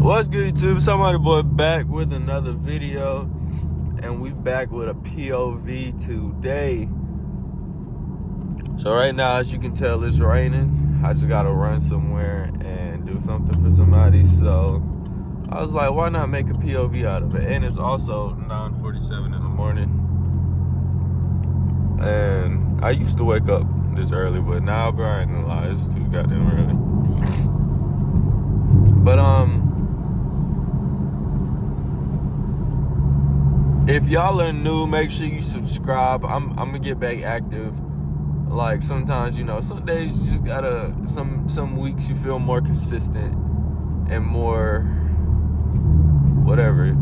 What's good, YouTube? Somebody boy back with another video, and we back with a POV today. So right now, as you can tell, it's raining. I just gotta run somewhere and do something for somebody. So I was like, why not make a POV out of it? And it's also 9:47 in the morning. And I used to wake up this early, but now, bro, I ain't gonna lie, it's too goddamn early. But if y'all are new, make sure you subscribe. I'm gonna get back active. Like sometimes, some days you just gotta. Some weeks you feel more consistent and more whatever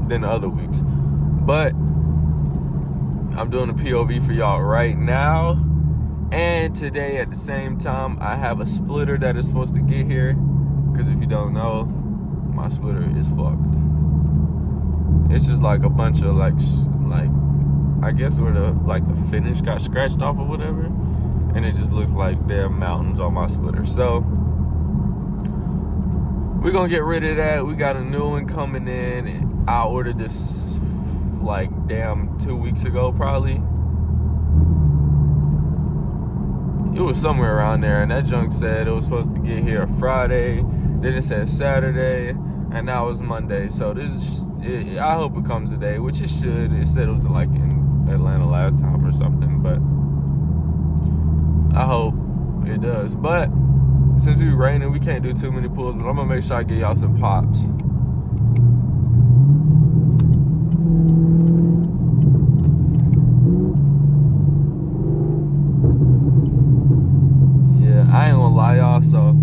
than other weeks. But I'm doing a POV for y'all right now. And today at the same time, I have a splitter that is supposed to get here. Because if you don't know, my splitter is fucked. It's just like a bunch of like I guess where the finish got scratched off or whatever. And it just looks like damn mountains on my splitter. So we're gonna get rid of that. We got a new one coming in. I ordered this like damn 2 weeks ago probably. It was somewhere around there, and that junk said it was supposed to get here Friday, then it said Saturday, and now it's Monday. So I hope it comes today, which it should. It said it was like in Atlanta last time or something, but I hope it does. But since it's raining, we can't do too many pulls, but I'm gonna make sure I get y'all some pops. I ain't gonna lie, y'all, so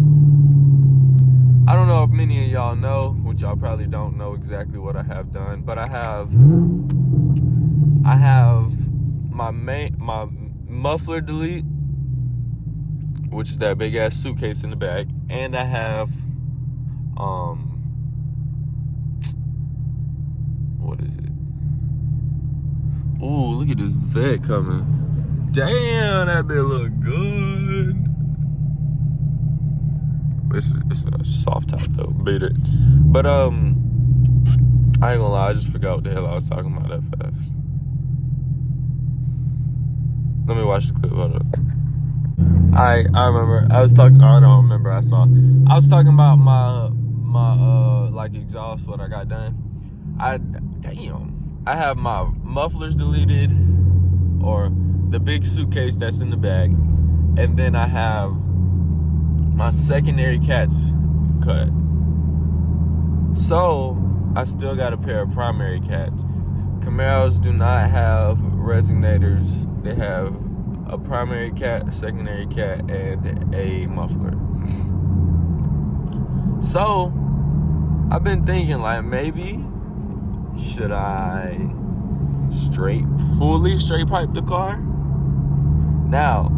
I don't know if many of y'all know, which y'all probably don't know exactly what I have done, but I have my muffler delete, which is that big ass suitcase in the back, and I have what is it? Ooh, look at this vet coming. Damn, that bit look good. It's a soft top though, beat it. But I ain't gonna lie, I just forgot what the hell I was talking about that fast. Let me watch the clip. Hold up. I remember I was talking. I don't remember. I was talking about my like exhaust, what I got done. I have my mufflers deleted, or the big suitcase that's in the bag, and then I have my secondary cats cut. So I still got a pair of primary cats. Camaros do not have resonators. They have a primary cat, a secondary cat, and a muffler. So I've been thinking, like, maybe should I fully straight pipe the car? Now,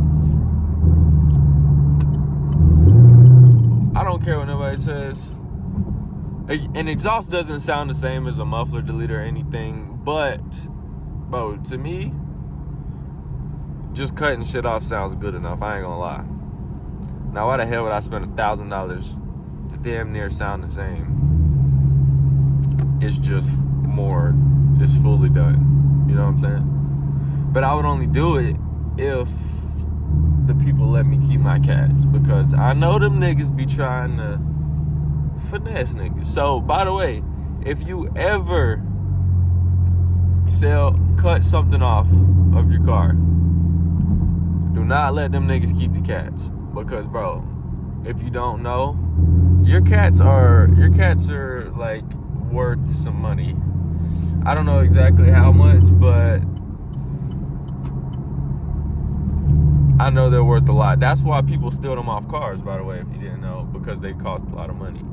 I don't care what nobody says. An exhaust doesn't sound the same as a muffler delete or anything, but, bro, to me, just cutting shit off sounds good enough. I ain't gonna lie. Now, why the hell would I spend $1,000 to damn near sound the same? It's just more, it's fully done. You know what I'm saying? But I would only do it if the people let me keep my cats, because I know them niggas be trying to finesse niggas. So, by the way, if you ever cut something off of your car, do not let them niggas keep the cats, because, bro, if you don't know, your cats are like worth some money. I don't know exactly how much, but I know they're worth a lot. That's why people steal them off cars, by the way, if you didn't know, because they cost a lot of money.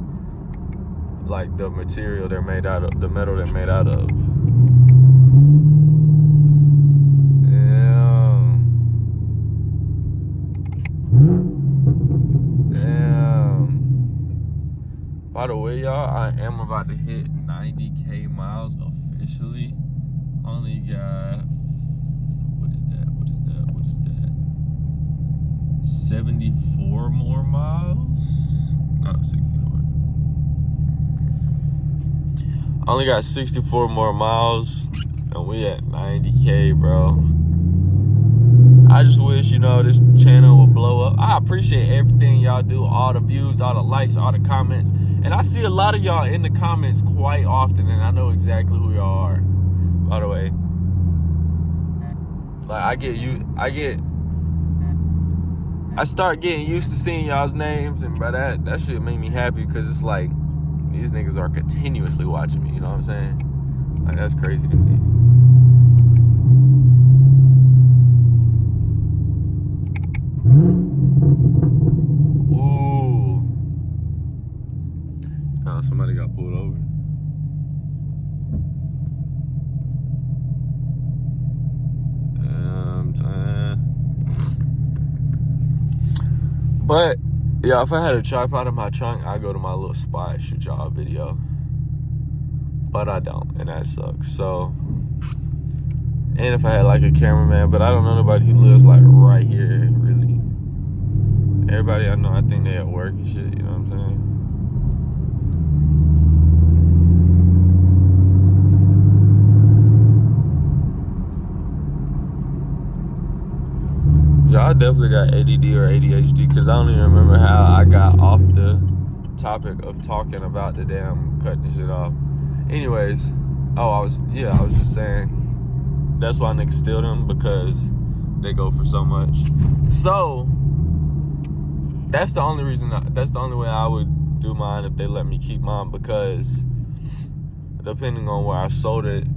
Like the material they're made out of, the metal they're made out of. Damn. By the way, y'all, I am about to hit 90K miles officially. Only got, what is that? 74 more miles? No, 64. Only got 64 more miles, and we at 90K, bro. I just wish, this channel would blow up. I appreciate everything y'all do, all the views, all the likes, all the comments. And I see a lot of y'all in the comments quite often, and I know exactly who y'all are, by the way. Like, I start getting used to seeing y'all's names, and bro, that shit made me happy, because it's like, these niggas are continuously watching me, you know what I'm saying? Like, that's crazy to me. Ooh. Oh, somebody got pulled over. But yeah, if I had a tripod in my trunk, I'd go to my little spot and shoot y'all a video. But I don't, and that sucks. So, and if I had like a cameraman, but I don't know nobody who lives like right here, really. Everybody I know, I think they at work and shit, you know what I'm saying? Y'all definitely got ADD or ADHD, because I don't even remember how I got off the topic of talking about the damn cutting shit off. Anyways, I was just saying, that's why niggas steal them, because they go for so much. So, that's the only way I would do mine, if they let me keep mine, because depending on where I sold it,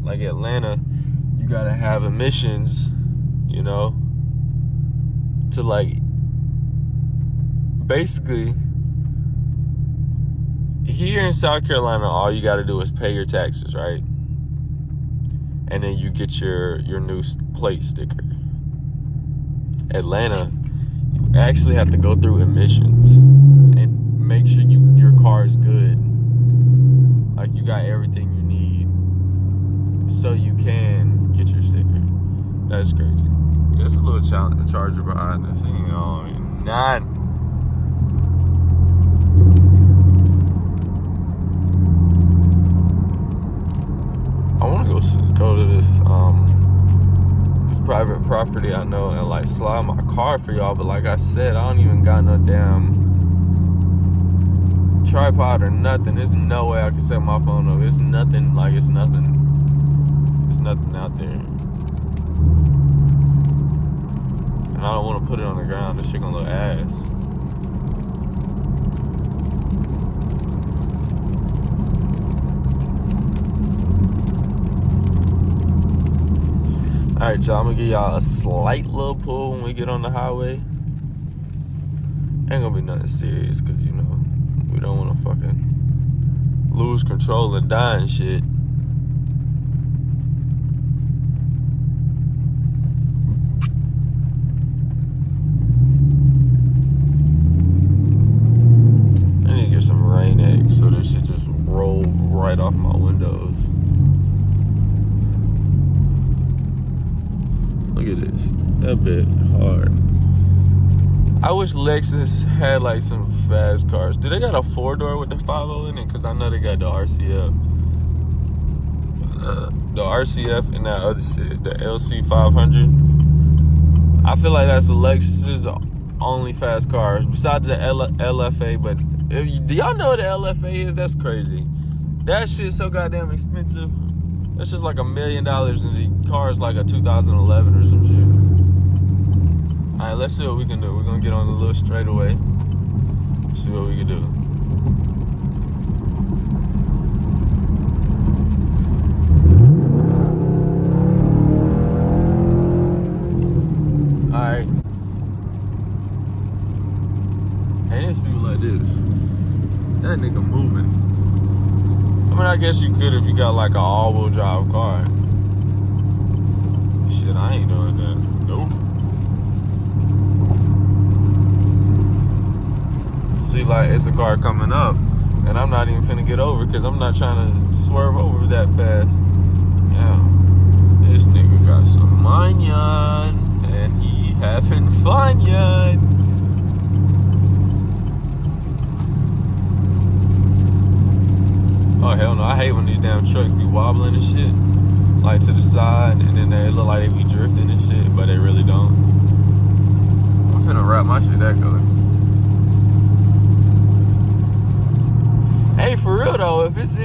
like Atlanta, you gotta have emissions, to like, basically, here in South Carolina, all you gotta do is pay your taxes, right? And then you get your new plate sticker. Atlanta, you actually have to go through emissions and make sure your car is good. Like, you got everything you need so you can get your sticker. That's crazy. There's a little charger behind this. None. I want to go to this private property I know and like slide my car for y'all, but like I said, I don't even got no damn tripod or nothing. There's no way I can set my phone up. It's nothing out there. And I don't want to put it on the ground. This shit gonna look ass. Alright, y'all, I'm gonna give y'all a slight little pull when we get on the highway. Ain't gonna be nothing serious, because, we don't want to fucking lose control and die and shit. I need to get some rain eggs so this shit just roll right off my windows. Look at this. That bit hard. I wish Lexus had like some fast cars. Do they got a 4-door with the 5.0 in it? Because I know they got the RCF. The RCF and that other shit. The LC 500. I feel like that's Lexus's only fast cars. Besides the LFA. But do y'all know what the LFA is? That's crazy. That shit's so goddamn expensive. That's just like $1 million, and the car is like a 2011 or some shit. All right, let's see what we can do. We're gonna get on a little straightaway. See what we can do. All right. Hey, there's people like this. That nigga moving. I mean, I guess you could if you got like an all-wheel drive car. Shit, I ain't doing that. Nope. See, like, it's a car coming up, and I'm not even finna get over because I'm not trying to swerve over that fast. Yeah. This nigga got some manion, and he having fun, yon. Oh, hell hell no. I hate when these damn trucks be wobbling and shit. Like to the side, and then they look like they be drifting and shit, but they really don't. I'm finna wrap my shit that color. Hey, for real though, if it's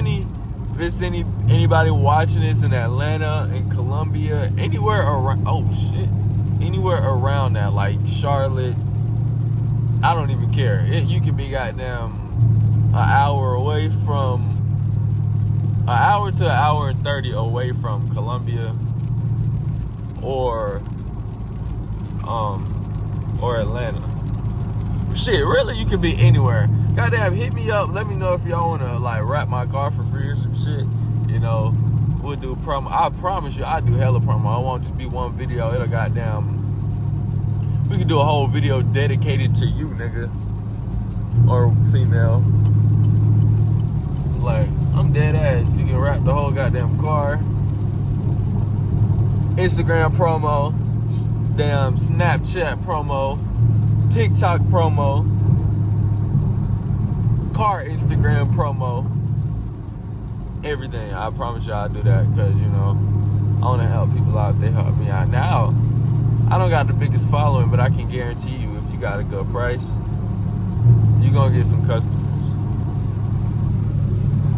anybody watching this in Atlanta, in Columbia, anywhere around, anywhere around that, like Charlotte, I don't even care. You can be goddamn an hour to an hour and 30 away from Columbia or Atlanta. Shit, really, you could be anywhere. Goddamn, hit me up. Let me know if y'all want to, like, wrap my car for free or some shit. You know, we'll do promo. I promise you, I do hella promo. I won't just be one video. It'll goddamn... We could do a whole video dedicated to you, nigga. Or female. Like, I'm dead ass. You can wrap the whole goddamn car. Instagram promo. Damn Snapchat promo. TikTok promo. Car Instagram promo. Everything. I promise you I'll do that because, you know, I want to help people out. They help me out. Now, I don't got the biggest following, but I can guarantee you if you got a good price, you're going to get some customers.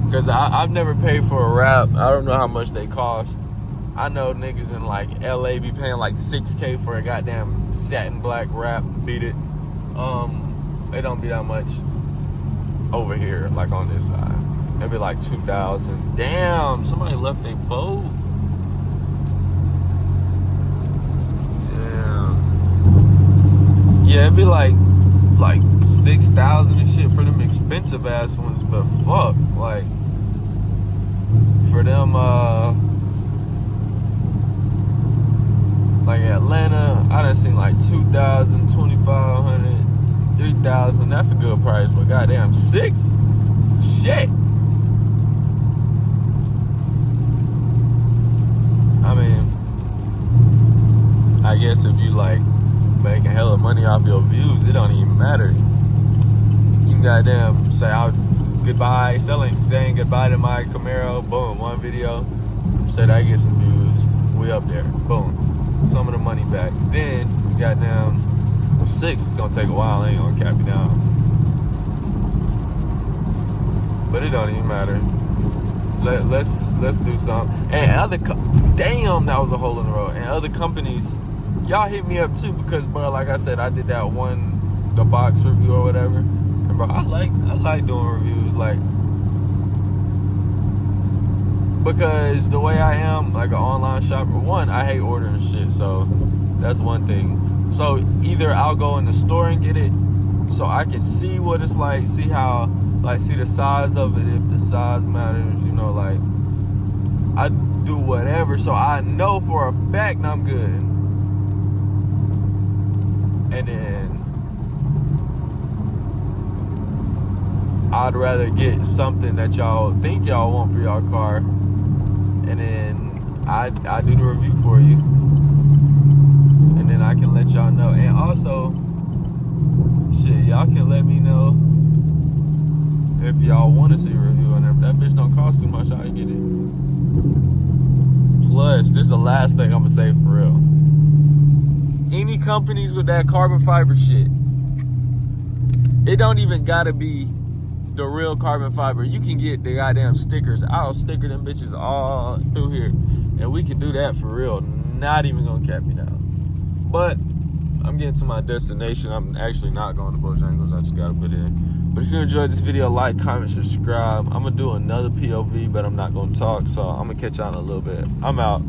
Because I've never paid for a wrap. I don't know how much they cost. I know niggas in like LA be paying like $6K for a goddamn satin black wrap. Beat it. It don't be that much over here, like on this side. Maybe like $2,000. Damn, somebody left their boat. Damn. Yeah, it'd be like 6,000 and shit for them expensive ass ones, but fuck, like for them like Atlanta, I done seen like 2,000, 2,500, 3,000. That's a good price, but goddamn 6? Shit. I mean, I guess if you like making hella money off your views, it don't even matter. You can goddamn say goodbye, saying goodbye to my Camaro. Boom, one video. Said I get some views. We up there. Boom. Some of the money back. Then you goddamn 6. It's gonna take a while. I ain't gonna cap you down. But it don't even matter. Let's do something. And damn, that was a hole in the road. And other companies, y'all hit me up too because, bro, like I said, I did that the box review or whatever. And bro, I like doing reviews, like, because the way I am, like an online shopper, one, I hate ordering shit, so that's one thing. So either I'll go in the store and get it so I can see what it's like, see the size of it, if the size matters, you know, like, I do whatever so I know for a fact I'm good. And then I'd rather get something that y'all think y'all want for y'all car, and then I do the review for you, and then I can let y'all know. And also, shit, y'all can let me know if y'all want to see a review, and if that bitch don't cost too much, I'll get it. Plus, this is the last thing I'm gonna say for real. Any companies with that carbon fiber shit, it don't even gotta be the real carbon fiber. You can get the goddamn stickers. I'll sticker them bitches all through here, and we can do that for real. Not even gonna cap you down. But I'm getting to my destination. I'm actually not going to Bojangles. I just gotta put it in. But if you enjoyed this video, like, comment, subscribe. I'm gonna do another POV, but I'm not gonna talk, so I'm gonna catch y'all in a little bit. I'm out.